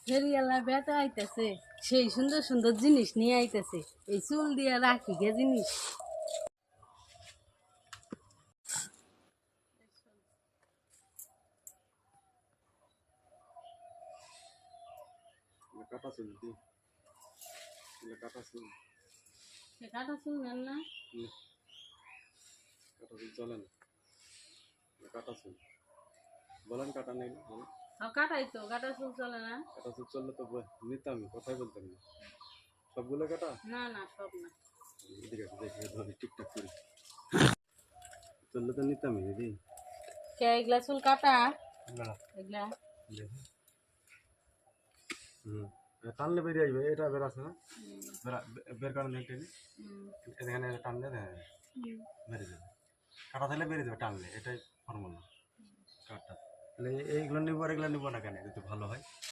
ফেরিয়ালা বেটা আইতাছে, সেই সুন্দর সুন্দর জিনিস নিয়ে আইতাছে। এই চুল দিয়া রাখি গে জিনিস। কাটা চুল দি কাটা চুল সে কাটা চুল নেন না? কাটা চুল চলে না, কাটা চুল বলেন কাটা নেই কাটাই তো, কাটা চুল চলে না। কাটা চুল চললে তো নিতামই, কথাই বলতাম না। সবগুলো কাটা না না, সব না। এদিকে দেখে ধরি ঠিকঠাক করে চললে তো নিতামই দিদি। কে এগুলা চুল কাটা? এগুলা টানলে বেরিয়ে আসবে, এটা বের আছে না, বের কারণে এখানে টানলে বেরিয়ে যাবে, কাটা থাকলে বেরিয়ে যাবে টানলে, এটাই ফর্মুলা কাটটা। তাহলে এইগুলো নিবো আর এগুলো নিবো না কেন, যদি ভালো হয়।